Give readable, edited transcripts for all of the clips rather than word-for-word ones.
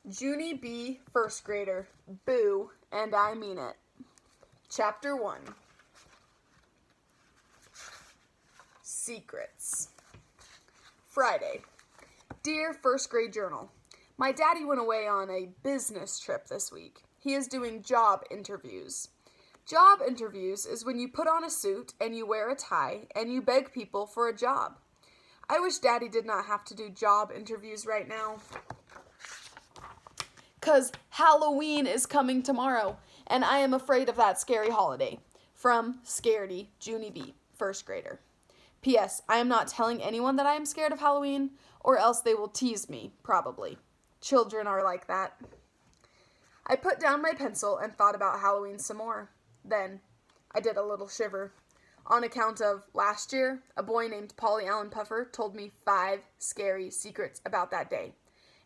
Junie B., first grader. Boo, and I mean it. Chapter 1. Secrets. Friday. Dear first grade journal, my daddy went away on a business trip this week. He is doing job interviews. Job interviews is when you put on a suit and you wear a tie and you beg people for a job. I wish Daddy did not have to do job interviews right now. 'Cause Halloween is coming tomorrow, and I am afraid of that scary holiday. From Scaredy, Junie B., first grader. P.S. I am not telling anyone that I am scared of Halloween, or else they will tease me, probably. Children are like that. I put down my pencil and thought about Halloween some more. Then, I did a little shiver. On account of last year, a boy named Polly Allen Puffer told me 5 scary secrets about that day.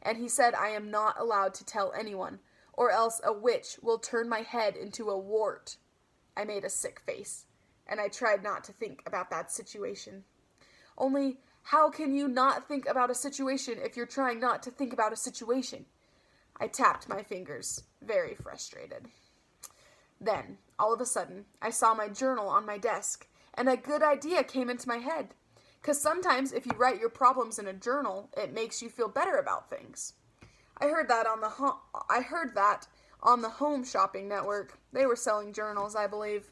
And he said I am not allowed to tell anyone, or else a witch will turn my head into a wart. I made a sick face, and I tried not to think about that situation. Only, how can you not think about a situation if you're trying not to think about a situation? I tapped my fingers, very frustrated. Then, all of a sudden, I saw my journal on my desk, and a good idea came into my head. 'Cause sometimes if you write your problems in a journal, it makes you feel better about things. I heard that on the Home Shopping Network. They were selling journals, I believe.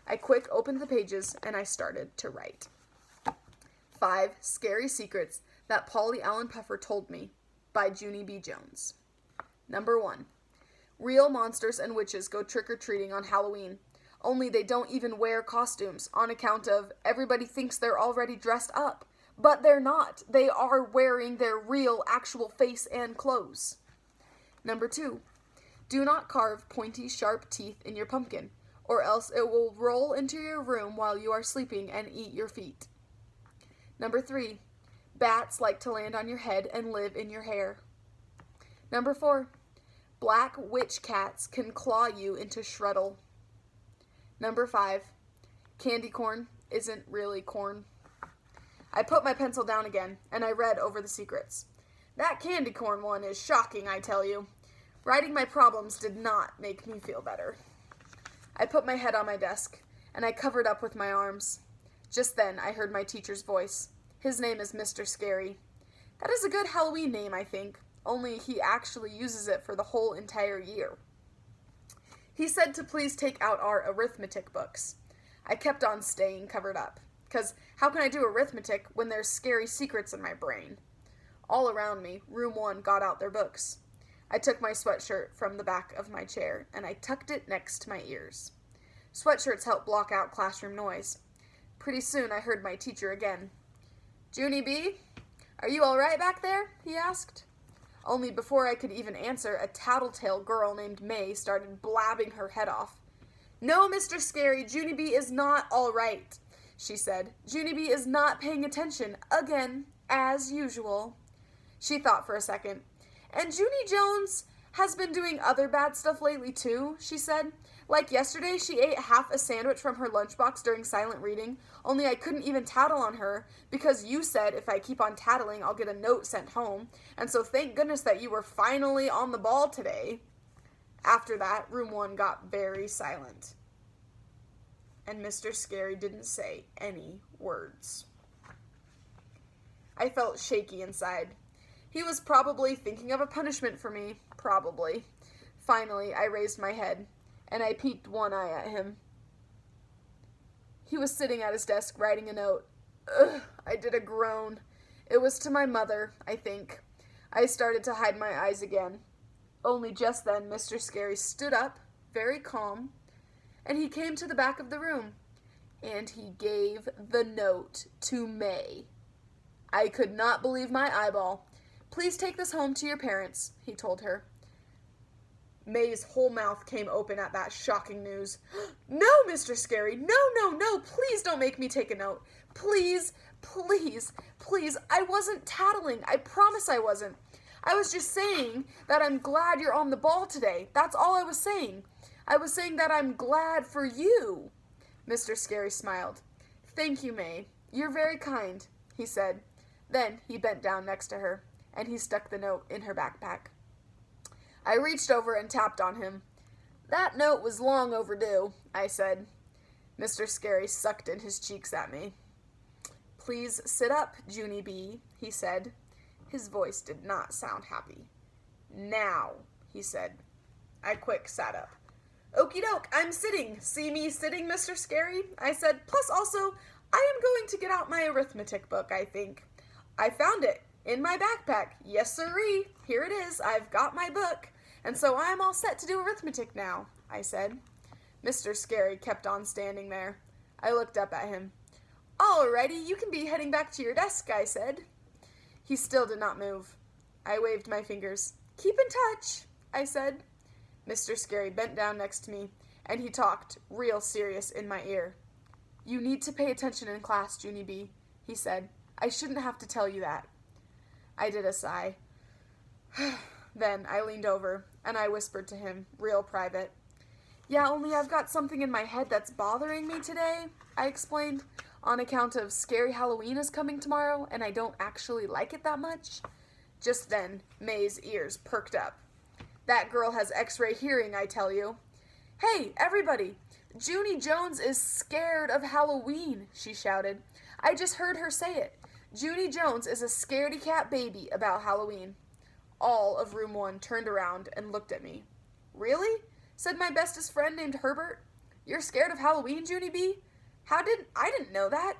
I quick opened the pages, and I started to write. 5 scary secrets that Polly Allen Puffer told me, by Junie B. Jones. Number 1. Real monsters and witches go trick-or-treating on Halloween. Only they don't even wear costumes on account of everybody thinks they're already dressed up. But they're not. They are wearing their real, actual face and clothes. Number 2. Do not carve pointy, sharp teeth in your pumpkin, or else it will roll into your room while you are sleeping and eat your feet. Number 3. Bats like to land on your head and live in your hair. Number 4. Black witch cats can claw you into shreddle. Number 5. Candy corn isn't really corn. I put my pencil down again, and I read over the secrets. That candy corn one is shocking, I tell you. Writing my problems did not make me feel better. I put my head on my desk, and I covered up with my arms. Just then, I heard my teacher's voice. His name is Mr. Scary. That is a good Halloween name, I think, only he actually uses it for the whole entire year. He said to please take out our arithmetic books. I kept on staying covered up, 'cause how can I do arithmetic when there's scary secrets in my brain? All around me, room 1 got out their books. I took my sweatshirt from the back of my chair, and I tucked it next to my ears. Sweatshirts help block out classroom noise. Pretty soon I heard my teacher again. Junie B., are you all right back there? He asked. Only before I could even answer, a tattletale girl named May started blabbing her head off. No, Mr. Scary, Junie B. is not all right, she said. Junie B. is not paying attention, again, as usual. She thought for a second. And Junie Jones has been doing other bad stuff lately, too, she said. Like yesterday, she ate half a sandwich from her lunchbox during silent reading, only I couldn't even tattle on her, because you said if I keep on tattling, I'll get a note sent home, and so thank goodness that you were finally on the ball today. After that, room 1 got very silent, and Mr. Scary didn't say any words. I felt shaky inside. He was probably thinking of a punishment for me, probably. Finally, I raised my head, and I peeked one eye at him. He was sitting at his desk writing a note. Ugh, I did a groan. It was to my mother, I think. I started to hide my eyes again. Only just then Mr. Scary stood up, very calm, and he came to the back of the room, and he gave the note to May. I could not believe my eyeball. Please take this home to your parents, he told her. May's whole mouth came open at that shocking news. No, Mr. Scary, no, please don't make me take a note. Please, I wasn't tattling. I promise I wasn't. I was just saying that I'm glad you're on the ball today. That's all I was saying. I was saying that I'm glad for you. Mr. Scary smiled. Thank you, May. You're very kind, he said. Then he bent down next to her, and he stuck the note in her backpack. I reached over and tapped on him. "That note was long overdue," I said. Mr. Scary sucked in his cheeks at me. "Please sit up, Junie B," he said. His voice did not sound happy. "Now," he said. I quick sat up. "Okie doke, I'm sitting. See me sitting, Mr. Scary?" I said. "Plus also, I am going to get out my arithmetic book, I think. I found it in my backpack. Yes, sirree. Here it is. I've got my book. And so I'm all set to do arithmetic now," I said. Mr. Scary kept on standing there. I looked up at him. "Alrighty, you can be heading back to your desk," I said. He still did not move. I waved my fingers. "Keep in touch," I said. Mr. Scary bent down next to me, and he talked, real serious, in my ear. "You need to pay attention in class, Junie B," he said. "I shouldn't have to tell you that." I did a sigh. Then I leaned over, and I whispered to him, real private. "Yeah, only I've got something in my head that's bothering me today," I explained, "on account of Scary Halloween is coming tomorrow, and I don't actually like it that much." Just then, May's ears perked up. "That girl has X-ray hearing, I tell you." "Hey, everybody! Junie Jones is scared of Halloween," she shouted. "I just heard her say it. Junie Jones is a scaredy cat baby about Halloween." All of room 1 turned around and looked at me. "Really?" said my bestest friend named Herbert. "You're scared of Halloween, Junie B? I didn't know that."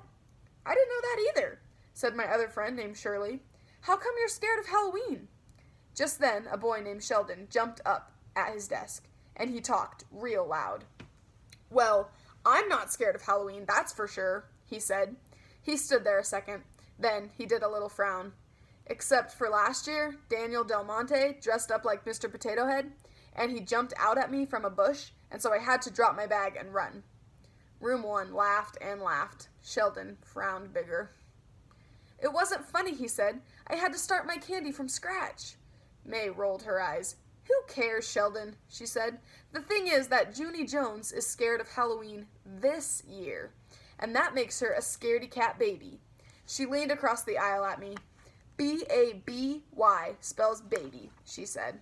"I didn't know that either," said my other friend named Shirley. "How come you're scared of Halloween?" Just then, a boy named Sheldon jumped up at his desk, and he talked real loud. "Well, I'm not scared of Halloween, that's for sure," he said. He stood there a second. Then he did a little frown. "Except for last year, Daniel Del Monte dressed up like Mr. Potato Head, and he jumped out at me from a bush, and so I had to drop my bag and run." Room 1 laughed and laughed. Sheldon frowned bigger. "It wasn't funny," he said. "I had to start my candy from scratch." May rolled her eyes. "Who cares, Sheldon?" she said. "The thing is that Junie Jones is scared of Halloween this year, and that makes her a scaredy cat baby." She leaned across the aisle at me. "B-A-B-Y spells baby," she said.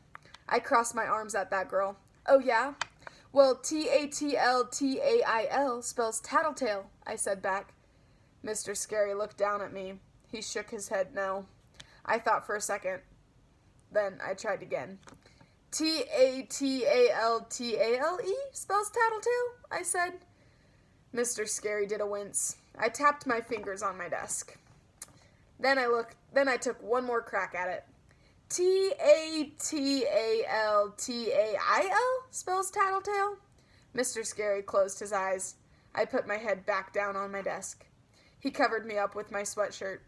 I crossed my arms at that girl. "Oh, yeah? Well, T-A-T-L-T-A-I-L spells tattletale," I said back. Mr. Scary looked down at me. He shook his head no. I thought for a second. Then I tried again. "T-A-T-A-L-T-A-L-E spells tattletale," I said. Mr. Scary did a wince. I tapped my fingers on my desk. Then I took one more crack at it. "T-A-T-A-L-T-A-I-L spells tattletale?" Mr. Scary closed his eyes. I put my head back down on my desk. He covered me up with my sweatshirt.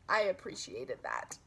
I appreciated that.